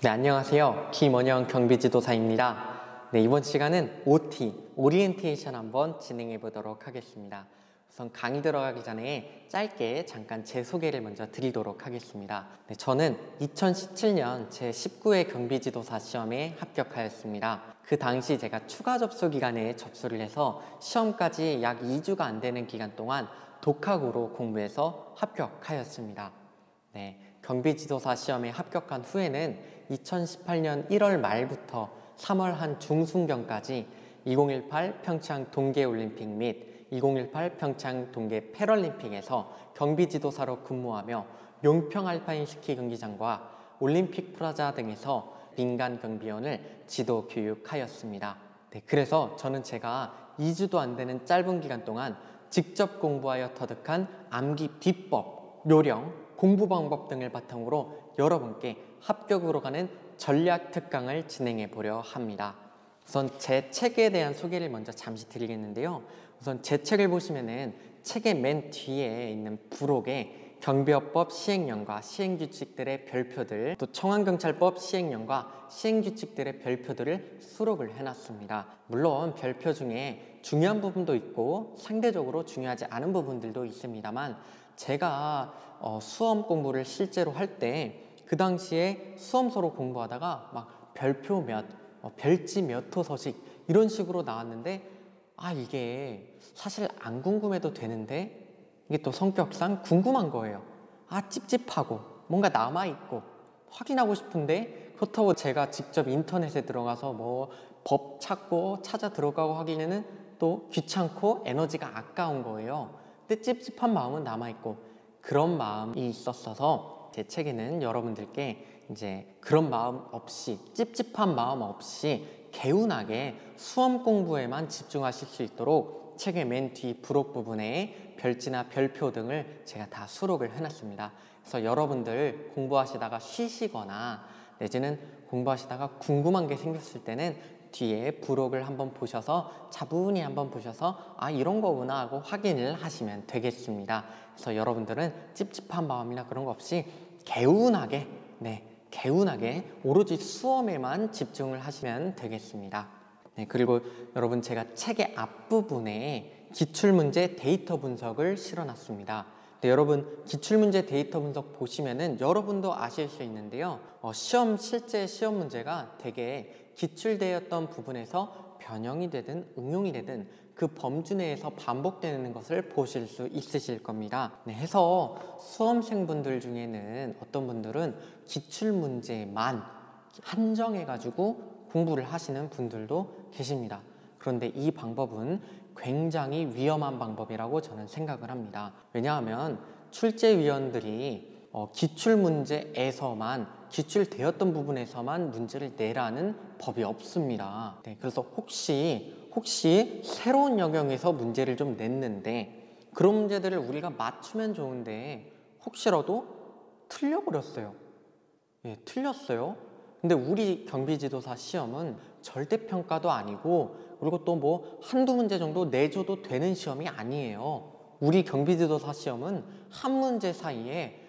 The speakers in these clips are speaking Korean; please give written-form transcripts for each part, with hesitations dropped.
네, 안녕하세요. 김원영 경비지도사입니다. 네, 이번 시간은 OT, 오리엔테이션 한번 진행해 보도록 하겠습니다. 우선 강의 들어가기 전에 짧게 잠깐 제 소개를 먼저 드리도록 하겠습니다. 네, 저는 2017년 제19회 경비지도사 시험에 합격하였습니다. 그 당시 제가 추가 접수 기간에 접수를 해서 시험까지 약 2주가 안 되는 기간 동안 독학으로 공부해서 합격하였습니다. 네, 경비지도사 시험에 합격한 후에는 2018년 1월 말부터 3월 한 중순경까지 2018 평창 동계올림픽 및 2018 평창 동계 패럴림픽에서 경비지도사로 근무하며 용평 알파인 스키 경기장과 올림픽 프라자 등에서 민간 경비원을 지도 교육하였습니다. 네, 그래서 저는 제가 2주도 안 되는 짧은 기간 동안 직접 공부하여 터득한 암기 비법, 요령, 공부 방법 등을 바탕으로 여러분께 합격으로 가는 전략 특강을 진행해 보려 합니다. 우선 제 책에 대한 소개를 먼저 잠시 드리겠는데요. 우선 제 책을 보시면은 책의 맨 뒤에 있는 부록에 경비업법 시행령과 시행규칙들의 별표들, 또 청안경찰법 시행령과 시행규칙들의 별표들을 수록을 해놨습니다. 물론 별표 중에 중요한 부분도 있고 상대적으로 중요하지 않은 부분들도 있습니다만 제가 수험 공부를 실제로 할 때 그 당시에 수험서로 공부하다가 막 별표 몇, 별지 몇 호 서식 이런 식으로 나왔는데 이게 사실 안 궁금해도 되는데 이게 또 성격상 궁금한 거예요. 찝찝하고 뭔가 남아있고 확인하고 싶은데 그렇다고 제가 직접 인터넷에 들어가서 뭐 법 찾고 찾아 들어가고 하기에는 또 귀찮고 에너지가 아까운 거예요. 근데 찝찝한 마음은 남아있고 그런 마음이 있었어서 제 책에는 여러분들께 이제 그런 마음 없이 찝찝한 마음 없이 개운하게 수험 공부에만 집중하실 수 있도록 책의 맨 뒤 부록 부분에 별지나 별표 등을 제가 다 수록을 해놨습니다. 그래서 여러분들 공부하시다가 쉬시거나 내지는 공부하시다가 궁금한 게 생겼을 때는 뒤에 부록을 한번 보셔서 차분히 한번 보셔서 이런 거구나 하고 확인을 하시면 되겠습니다. 그래서 여러분들은 찝찝한 마음이나 그런 거 없이 개운하게 개운하게 오로지 수험에만 집중을 하시면 되겠습니다. 네, 그리고 여러분 제가 책의 앞부분에 기출문제 데이터 분석을 실어놨습니다. 네, 여러분 기출문제 데이터 분석 보시면은 여러분도 아실 수 있는데요. 실제 시험 문제가 되게 기출되었던 부분에서 변형이 되든 응용이 되든 그 범주 내에서 반복되는 것을 보실 수 있으실 겁니다. 네, 해서 수험생분들 중에는 어떤 분들은 기출문제만 한정해가지고 공부를 하시는 분들도 계십니다. 그런데 이 방법은 굉장히 위험한 방법이라고 저는 생각을 합니다. 왜냐하면 출제위원들이 기출문제에서만 기출되었던 부분에서만 문제를 내라는 법이 없습니다. 네, 그래서 혹시 새로운 영역에서 문제를 좀 냈는데 그런 문제들을 우리가 맞추면 좋은데 혹시라도 틀려버렸어요. 예, 틀렸어요. 근데 우리 경비지도사 시험은 절대평가도 아니고 그리고 또 뭐 한두 문제 정도 내줘도 되는 시험이 아니에요. 우리 경비지도사 시험은 한 문제 사이에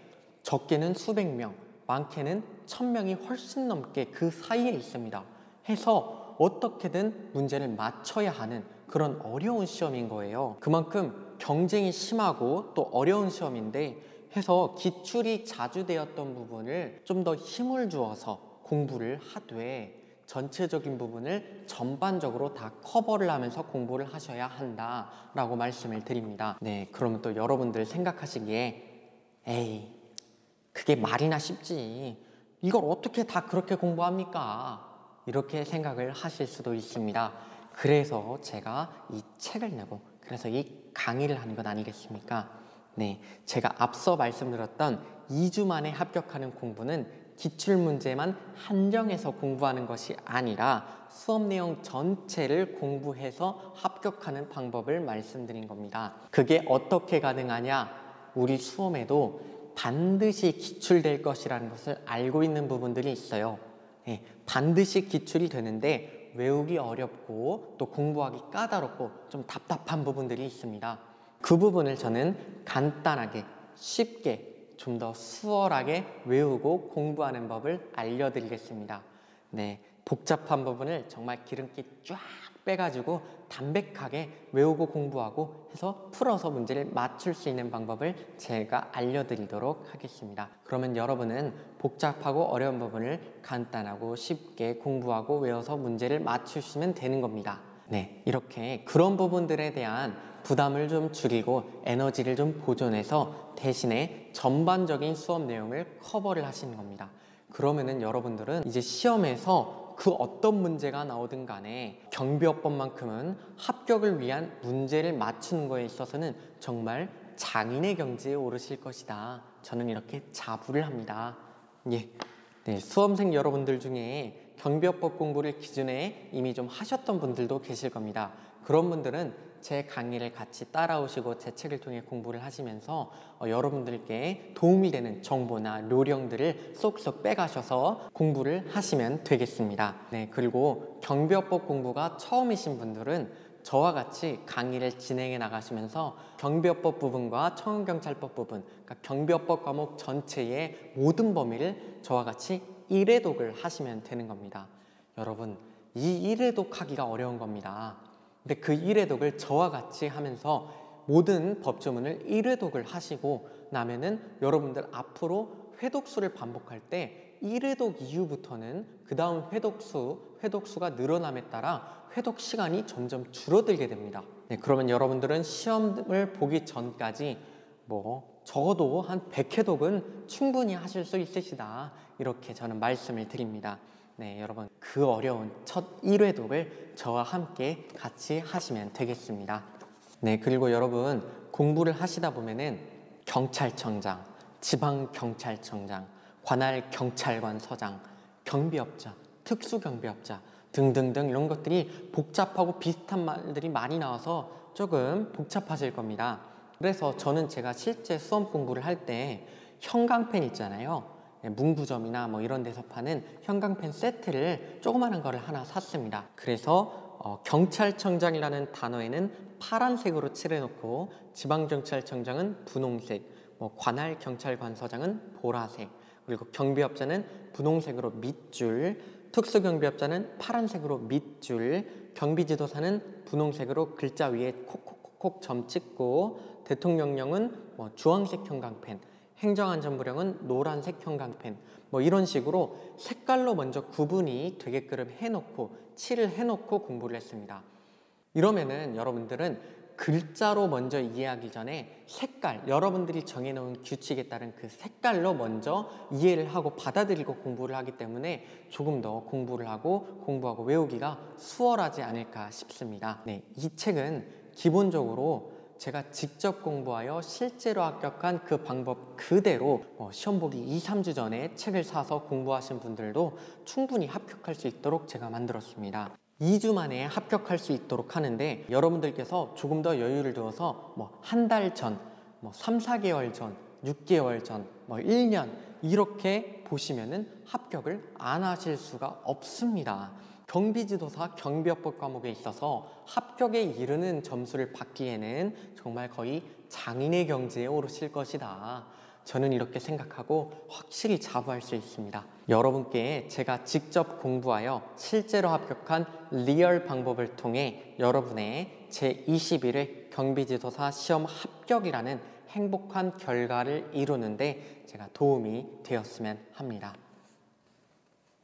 적게는 수백 명, 많게는 1000명이 훨씬 넘게 그 사이에 있습니다. 해서 어떻게든 문제를 맞춰야 하는 그런 어려운 시험인 거예요. 그만큼 경쟁이 심하고 또 어려운 시험인데 해서 기출이 자주 되었던 부분을 좀 더 힘을 주어서 공부를 하되 전체적인 부분을 전반적으로 다 커버를 하면서 공부를 하셔야 한다라고 말씀을 드립니다. 네, 그러면 또 여러분들 생각하시기에 에이, 그게 말이나 쉽지. 이걸 어떻게 다 그렇게 공부합니까? 이렇게 생각을 하실 수도 있습니다. 그래서 제가 이 책을 내고 그래서 이 강의를 하는 것 아니겠습니까? 네, 제가 앞서 말씀드렸던 2주 만에 합격하는 공부는 기출문제만 한정해서 공부하는 것이 아니라 수업 내용 전체를 공부해서 합격하는 방법을 말씀드린 겁니다. 그게 어떻게 가능하냐? 우리 수험에도 반드시 기출될 것이라는 것을 알고 있는 부분들이 있어요. 네, 반드시 기출이 되는데 외우기 어렵고 또 공부하기 까다롭고 좀 답답한 부분들이 있습니다. 그 부분을 저는 간단하게 쉽게 좀 더 수월하게 외우고 공부하는 법을 알려드리겠습니다. 네, 복잡한 부분을 정말 기름기 쫙 빼가지고 담백하게 외우고 공부하고 해서 풀어서 문제를 맞출 수 있는 방법을 제가 알려드리도록 하겠습니다. 그러면 여러분은 복잡하고 어려운 부분을 간단하고 쉽게 공부하고 외워서 문제를 맞추시면 되는 겁니다. 네, 이렇게 그런 부분들에 대한 부담을 좀 줄이고 에너지를 좀 보존해서 대신에 전반적인 수업 내용을 커버를 하시는 겁니다. 그러면은 여러분들은 이제 시험에서 그 어떤 문제가 나오든 간에 경비어법만큼은 합격을 위한 문제를 맞추는 거에 있어서는 정말 장인의 경지에 오르실 것이다. 저는 이렇게 자부를 합니다. 예. 네, 수험생 여러분들 중에 경비어법 공부를 기존에 이미 좀 하셨던 분들도 계실 겁니다. 그런 분들은 제 강의를 같이 따라오시고 제 책을 통해 공부를 하시면서 여러분들께 도움이 되는 정보나 요령들을 쏙쏙 빼가셔서 공부를 하시면 되겠습니다. 네, 그리고 경비어법 공부가 처음이신 분들은 저와 같이 강의를 진행해 나가시면서 경비어법 부분과 청원경찰법 부분, 그러니까 경비어법 과목 전체의 모든 범위를 저와 같이 1회독을 하시면 되는 겁니다. 여러분, 이 1회독 하기가 어려운 겁니다. 근데 그 1회독을 저와 같이 하면서 모든 법조문을 1회독을 하시고 나면은 여러분들 앞으로 회독수를 반복할 때 1회독 이후부터는 그 다음 회독수가 늘어남에 따라 회독 시간이 점점 줄어들게 됩니다. 네, 그러면 여러분들은 시험을 보기 전까지 적어도 한 100회독은 충분히 하실 수 있으시다. 이렇게 저는 말씀을 드립니다. 네, 여러분 그 어려운 첫 1회독을 저와 함께 같이 하시면 되겠습니다. 네, 그리고 여러분 공부를 하시다 보면은 경찰청장, 지방경찰청장, 관할 경찰관서장, 경비업자, 특수경비업자 등등등 이런 것들이 복잡하고 비슷한 말들이 많이 나와서 조금 복잡하실 겁니다. 그래서 저는 제가 실제 수험 공부를 할 때 형광펜 있잖아요. 문구점이나 이런 데서 파는 형광펜 세트를 조그마한 거를 하나 샀습니다. 그래서 경찰청장이라는 단어에는 파란색으로 칠해놓고 지방경찰청장은 분홍색, 관할 경찰관서장은 보라색, 그리고 경비업자는 분홍색으로 밑줄, 특수경비업자는 파란색으로 밑줄, 경비지도사는 분홍색으로 글자 위에 콕콕콕콕 점 찍고, 대통령령은 주황색 형광펜, 행정안전부령은 노란색 형광펜, 이런 식으로 색깔로 먼저 구분이 되게끔 해놓고 칠을 해놓고 공부를 했습니다. 이러면은 여러분들은 글자로 먼저 이해하기 전에 색깔, 여러분들이 정해놓은 규칙에 따른 그 색깔로 먼저 이해를 하고 받아들이고 공부를 하기 때문에 조금 더 공부를 하고 공부하고 외우기가 수월하지 않을까 싶습니다. 네, 이 책은 기본적으로 제가 직접 공부하여 실제로 합격한 그 방법 그대로 시험 보기 2, 3주 전에 책을 사서 공부하신 분들도 충분히 합격할 수 있도록 제가 만들었습니다. 2주 만에 합격할 수 있도록 하는데 여러분들께서 조금 더 여유를 두어서 한 달 전, 3, 4개월 전, 6개월 전, 1년 이렇게 보시면은 합격을 안 하실 수가 없습니다. 경비지도사 경비어법 과목에 있어서 합격에 이르는 점수를 받기에는 정말 거의 장인의 경지에 오르실 것이다. 저는 이렇게 생각하고 확실히 자부할 수 있습니다. 여러분께 제가 직접 공부하여 실제로 합격한 리얼 방법을 통해 여러분의 제21회 경비지도사 시험 합격이라는 행복한 결과를 이루는데 제가 도움이 되었으면 합니다.